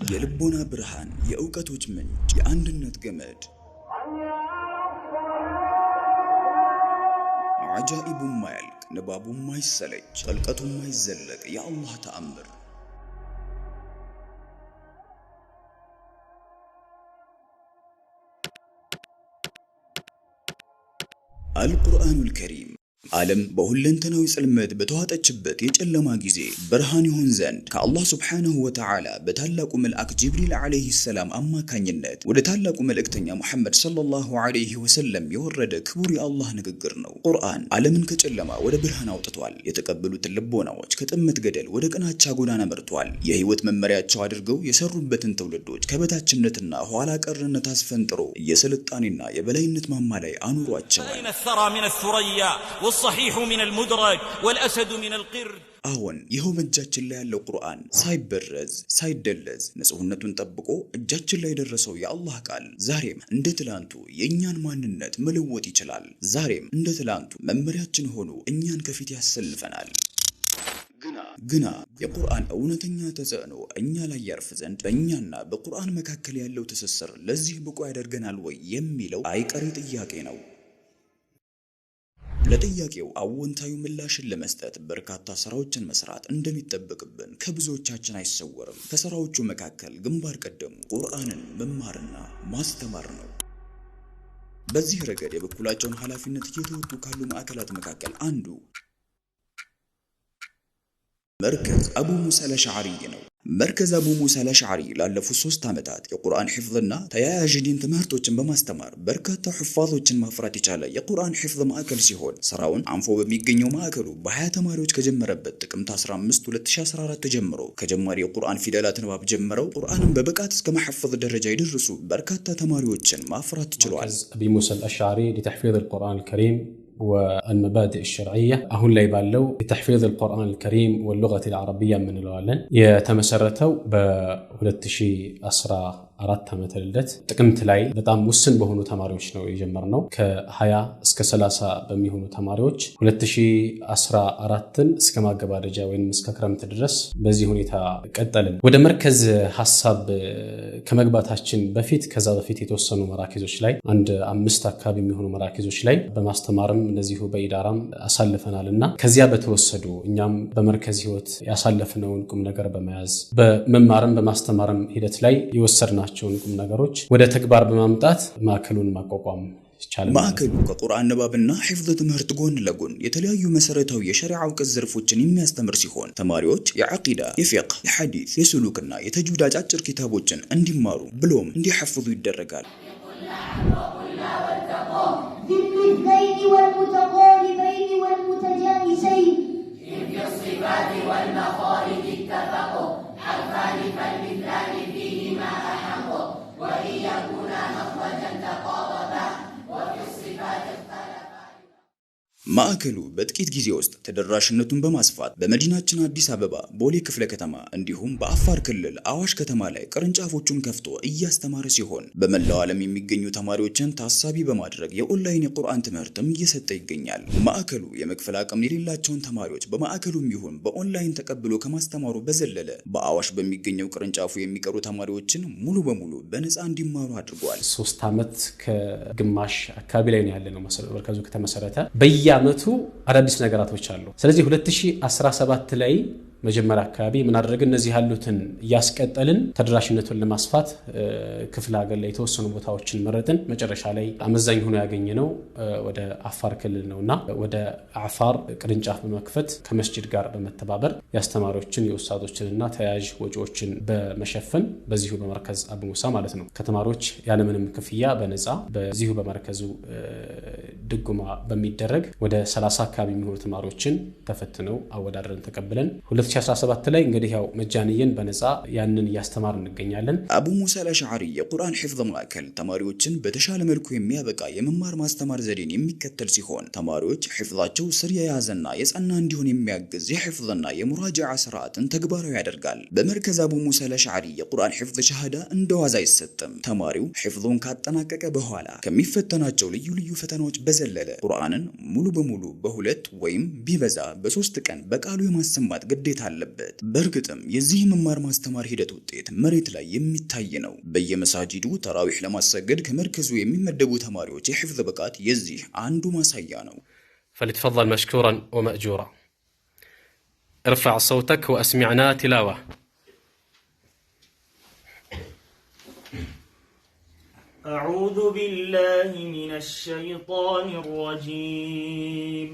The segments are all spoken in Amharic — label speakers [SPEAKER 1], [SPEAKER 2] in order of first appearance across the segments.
[SPEAKER 1] የልቦና ብርሃን፣ የእውቀቶች ምንጭ፣ የአንድነት ገመድ عجائب ማያልቅ ንባቡ ማይሰለች ጥልቀቱ ማይዘለቅ የአላህ ተአምር القرآن الكريم ዓለም በሁለንተናዊ ጽልመት በተዋጠችበት የጨለማ ጊዜ ብርሃን ይሆን ዘንድ ከአላህ Subhanahu Wa Ta'ala በታላቁ መልአክ ጅብሪል አለይሂ ሰላም አማካኝነት ወደ ታላቁ መልእክተኛ ሙሐመድ ሰለላሁ ዐለይሂ ወሰለም የወረደ ክቡር የአላህ ንግግር ነው። ቁርአን ዓለምን ከጨለማ ወደ ብርሃን አውጥቷል። የተቀበሉት ልቦናዎች ከጥመት ገደል ወደ ቀናቻ ጎዳና መርቷል። የህይወት መመሪያቸው አድርገው የሰሩበትን ትውልዶች ከበታችነትና ኋላ ቀርነት አስፈንጥሮ የስልጣኔና የበላይነት ማማ ላይ አኑሯቸዋል።
[SPEAKER 2] والصحيح من المدرج والأسد من القرد
[SPEAKER 1] አሁን ይሄው በእጃችን ላይ ያለው ቁርአን ሳይበረዝ ሳይደለዝ ንጹህነቱን ጠብቆ እጃችን ላይ ደረሰው የአላህ ቃል ዛሬም እንደ ትላንቱ የኛን ማንነት መለወጥ ይችላል። ዛሬም እንደ ትላንቱ መመሪያችን ሆኖ እኛን ከፊት ያሰልፈናል። ግና የቁርአን እውነተኛ ተጽዕኖ እኛ ላይ ያርፍ ዘንድ በእኛና በቁርአን መካከል ያለው ትስስር ለዚህ ብቁ ያደርገናል ወይ የሚለው አይቀሬ ጥያቄ ነው። ለጥያቄው አዎንታዊ ምላሽን ለመስጠት በርካታ ስራዎችን መስራት እንደሚጠበቅብን ከብዙዎቻችን አይሰወርም። ከስራዎቹ መካከል ግንባር ቀደሙ ቁርአንን መማርና ማስተማር ነው። በዚህ ረገድ የበኩላቸውን ኃላፊነት እየተወጡ ካሉ ማዕከላት መካከል አንዱ መርከዝ አቡ ሙሳ አልአሽዓሪ ነው። መርከዝ አቡ ሙሳ አልአሽዓሪ ላለፉት 3 ዓመታት የቁርአን ሒፍዝና ተያያዥ ዲን ትምህርቶችን በማስተማር በርካታ ሑፋዞችን ማፍራት የቻለ የቁርአን ሒፍዝ ማዕከል ሲሆን ስራውን አንፎ በሚገኘው ማዕከሉ በ20 ተማሪዎች ከጀመረበት ጥቅምት 15 2014 ጀምሮ ከጀማሪ የቁርአን ፊደላት ንባብ ጀምረው ቁርአንን በብቃት እስከ መሐፈዝ ደረጃ የደረሱ በርካታ ተማሪዎችን ማፍራት ችሏል።
[SPEAKER 3] አቡ ሙሳ አልአሽዓሪ لتحفيظ القرآن الكريم والمبادئ الشرعية أهون لا يبالو لتحفيظ القرآن الكريم واللغة العربية من الوالن يتمسرتو بولتشي أسرى አራት ዓመት ልደት ጥቅምት ላይ በጣም ውስን በሆኑ ተማሪዎች ነው የጀመርነው። ከ20 እስከ 30 በሚሆኑ ተማሪዎች 2014ን እስከ ማገባደጃ ወይንም እስከ ክረምት ድረስ በዚህ ሁኔታ ቀጠልን። ወደ መርከዝ ሐሳብ ከመግባታችን በፊት ከዛ በፊት የተወሰኑ መራኪዞች ላይ አንድ 5 አካባቢ የሚሆኑ መራኪዞች ላይ በማስተማርም እንደዚሁ በኢዳራም አሳልፈናልና ከዚያ በተወሰዱ እኛም በመርከዝ ህይወት ያሳለፍነውን ቁም ነገር በመያዝ በመማርም በማስተማርም ሂደት ላይ ይወሰድናል ቁም ነገሮች ወደ ተግባር በማምጣት ማዕከሉን ማቋቋም ይቻላል።
[SPEAKER 1] ማዕከሉ ከቁርአን ንባብና ሒፍዝ ትምህርት ጎን ለጎን የተለያዩ መሰረታዊ የሸሪዓ ዕውቀት ዘርፎችን የሚያስተምር ሲሆን ተማሪዎች የዐቂዳ፣ የፊቅህ፣ የሐዲስ፣ የሱሉክና የተጅዊድ አጫጭር ኪታቦችን እንዲማሩ ብሎም እንዲሐፍዙ ይደረጋል። ማዕከሉ በጥቂት ጊዜ ውስጥ ተደራሽነቱን በማስፋት በመዲናችን አዲስ አበባ ቦሌ ክፍለ ከተማ እንዲሁም በአፋር ክልል አዋሽ ከተማ ላይ ቅርንጫፎቹን ከፍቶ እያስተማረ ሲሆን በመላው ዓለም የሚገኙ ተማሪዎችን ታሳቢ በማድረግ የኦንላይን የቁርአን ትምህርትም እየሰጠ ይገኛል። ማዕከሉ የመክፈል አቅም የሌላቸውን ተማሪዎች በማዕከሉም ይሁን በኦንላይን ተቀብሎ ከማስተማሩ በዘለለ በአዋሽ በሚገኘው ቅርንጫፉ የሚቀሩ ተማሪዎችን ሙሉ በሙሉ በነፃ እንዲማሩ አድርጓል።
[SPEAKER 3] 3 ዓመት ከግማሽ አካባቢ ላይ ነው ያለነው መርከዙ ከተመሰረተ በየዓመቱ አዳዲስ ነገራቶች አሉ። ስለዚህ 2017 ላይ መጀመሪያ አካባቢ ምን አደረግን? እነዚህ ያሉትን ያስቀጠልን ተደራሽነቱን ለማስፋት ክፍለ ሀገር ላይ የተወሰኑ ቦታዎችን መረጥን። መጨረሻ ላይ አመዛኝ ሆኖ ያገኘነው ወደ አፋር ክልል ነውና ወደ አፋር ቅርንጫፍ በመክፈት ከመስጂድ ጋር በመተባበር ያስተማሪዎችን የኡስታዞችንና ተያያዥ ወጪዎችን በመሸፈን በዚሁ በመርከዝ አቡ ሙሳ ማለት ነው ከተማሪዎች ያለምንም ክፍያ በነፃ በዚሁ በመርከዙ ድጉማ በሚደረግ ወደ 30 አካባቢ የሚሆኑ ተማሪዎችን ተፈትነው አወዳድረን ተቀብለን 2017 ላይ እንግዲህ ያው መጃንየን በነፃ ያንን ያስተማር እንገኛለን።
[SPEAKER 1] አቡ ሙሳ አልአሽዓሪ የቁርአን ሒፍዝ ማዕከል ተማሪዎችን በተሻለ መልኩ የሚያበቃ የመማር ማስተማር ዘዴን የሚከተል ሲሆን ተማሪዎች ሒፍዛቸው ስር የያዘና የጸና እንዲሆን የሚያግዝ የሒፍዝና የሙራጃዓ ስርዓትን ተግባራዊ ያደርጋል። በመርከዝ አቡ ሙሳ አልአሽዓሪ የቁርአን ሒፍዝ ሸሃዳ እንደዋዛ አይሰጥም። ተማሪው ሒፍዙን ካጠናቀቀ በኋላ ከሚፈተናቸው ልዩ ልዩ ፈተናዎች በዘለለ ቁርአንን ሙሉ በሙሉ በ2 ወይም ቢበዛ በ3 ቀን በቃሉ የማሰማት ግዴታ ማሳየት አለበት። በእርግጥም የዚህ መማር ማስተማር ሂደት ውጤት መሬት ላይ የሚታይ ነው። በየመሳጂዱ ተራዊህ ለማሰገድ ከመርከዙ የሚመደቡ ተማሪዎች የሂፍዝ ብቃት የዚህ አንዱ ማሳያ ነው።
[SPEAKER 3] فليتفضل مشكورا ومأجورا. ارفع صوتك وأسمعنا تلاوة.
[SPEAKER 4] أعوذ بالله من الشيطان الرجيم.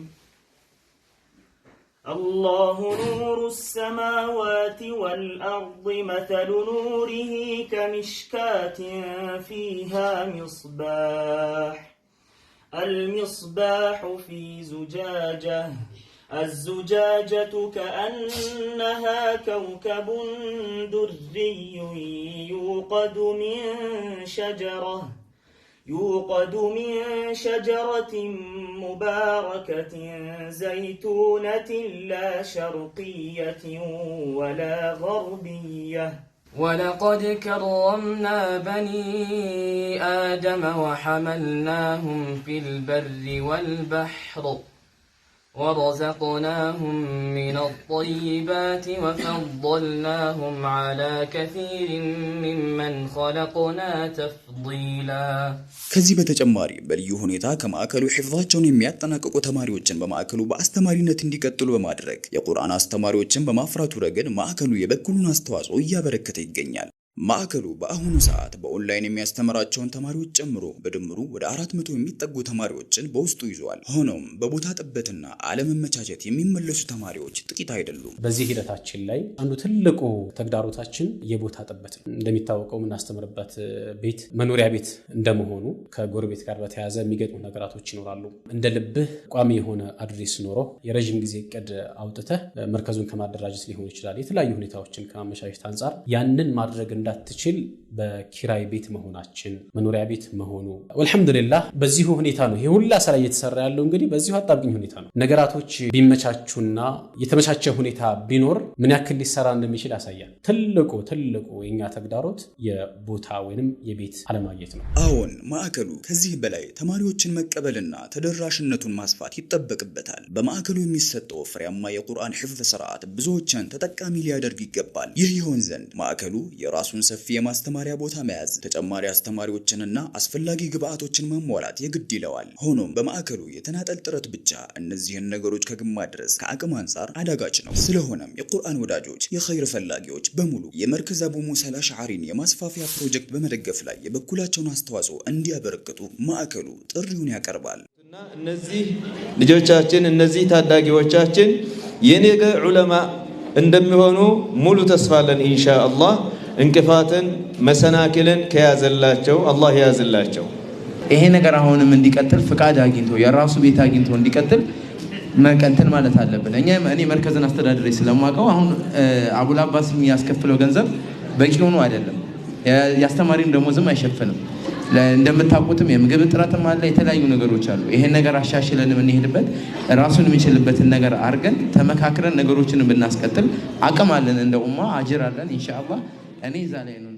[SPEAKER 4] الله نور السماوات والأرض مثل نوره كمشكاة فيها مصباح. المصباح في زجاجة. الزجاجة كأنها كوكب دري يوقد من شجرة مباركة زيتونة لا شرقية ولا غربية. ولقد كرمنا بني آدم وحملناهم في البر والبحر ورزقناهم من الطيبات وفضلناهم على كثير ممن خلقنا تفضيلا.
[SPEAKER 1] ከዚህ በተጨማሪ በልዩ ሁኔታ ከማዕከሉ ሒፍዛቸውን የሚያጠናቅቁ ተማሪዎችን በማዕከሉ በአስተማሪነት እንዲቀጥሉ በማድረግ የቁርአን አስተማሪዎችን በማፍራቱ ረገድ ማዕከሉ የበኩሉን አስተዋጽኦ እያበረከተ ይገኛል። ማዕከሉ በአሁኑ ሰዓት በኦንላይን የሚያስተምራቸውን ተማሪዎች ጨምሮ በድምሩ ወደ 400 የሚጠጉ ተማሪዎችን በውስጡ ይዟል። ሆኖም በቦታ ጥበትና አለመመቻቸት የሚመለሱ ተማሪዎች ጥቂት አይደሉም።
[SPEAKER 3] በዚህ ሂደታችን ላይ አንዱ ትልቁ ተግዳሮታችን የቦታ ጥበት ነው። እንደሚታወቀው የምናስተምርበት ቤት መኖሪያ ቤት እንደመሆኑ ከጎረቤት ጋር በተያያዘ የሚገጥሙ ነገራቶች ይኖራሉ። እንደ ልብህ ቋሚ የሆነ አድሬስ ኖሮ የረጅም ጊዜ እቅድ አውጥተህ መርከዙን ከማደራጀት ሊሆን ይችላል። የተለያዩ ሁኔታዎችን ከማመቻቸት አንጻር ያንን ማድረግ እንዳትችል በኪራይ ቤት መሆናችን መኖሪያ ቤት መሆኑ ወልሐምዱሊላህ በዚሁ ሁኔታ ነው ይሄ ሁላ ስራ እየተሰራ ያለው። እንግዲህ በዚሁ አጣብቂኝ ሁኔታ ነው። ነገራቶች ቢመቻቹና የተመቻቸ ሁኔታ ቢኖር ምን ያክል ሊሰራ እንደሚችል ያሳያል። ትልቁ የኛ ተግዳሮት የቦታ ወይንም የቤት አለማግኘት ነው።
[SPEAKER 1] አዎን ማዕከሉ ከዚህ በላይ ተማሪዎችን መቀበልና ተደራሽነቱን ማስፋት ይጠበቅበታል። በማዕከሉ የሚሰጠው ፍሬያማ የቁርአን ሒፍዝ ስርዓት ብዙዎችን ተጠቃሚ ሊያደርግ ይገባል። ይህ ይሆን ዘንድ ማዕከሉ የራሱን ሰፊ የማስተማሪያ ቦታ መያዝ፣ ተጨማሪ አስተማሪዎችንና አስፈላጊ ግብአቶችን ማሟላት የግድ ይለዋል። ሆኖም በማዕከሉ የተናጠል ጥረት ብቻ እነዚህን ነገሮች ከግብ ማድረስ ከአቅም አንጻር አዳጋች ነው። ስለሆነም የቁርአን ወዳጆች፣ የኸይር ፈላጊዎች በሙሉ የመርከዝ አቡ ሙሳ አልአሽዓሪን የማስፋፊያ ፕሮጀክት በመደገፍ ላይ የበኩላቸውን አስተዋጽኦ እንዲያበረክቱ ማዕከሉ ጥሪውን ያቀርባል።
[SPEAKER 5] እነዚህ ልጆቻችን እነዚህ ታዳጊዎቻችን የነገ ዑለማ እንደሚሆኑ ሙሉ ተስፋ አለን ኢንሻአላህ። እንቅፋትን መሰናክልን ከያዘላቸው አላህ ያዝላቸው።
[SPEAKER 6] ይሄ ነገር አሁንም እንዲቀጥል ፍቃድ አግኝቶ የራሱ ቤት አግኝቶ እንዲቀጥል መቀንተን ማለት አለብን። እኔ መርከዝን አስተዳድሬ ስለማውቀው አሁን አቡል አባስ የሚያስከፍለው ገንዘብ በቂ ሆኖ አይደለም። ያስተማሪም ደሞዝም አይሸፍንም። እንደምታውቁትም የምግብ እጥረትም አለ፣ የተለያዩ ነገሮች አሉ። ይሄን ነገር አሻሽለን እንሄድበት ራሱን የሚችልበትን ነገር አድርገን ተመካክረን ነገሮችን ብናስቀጥል አቅም አለን፣ እንደ ኡማ አጅር አለን ኢንሻአላህ። እኔ ዛሬ ነው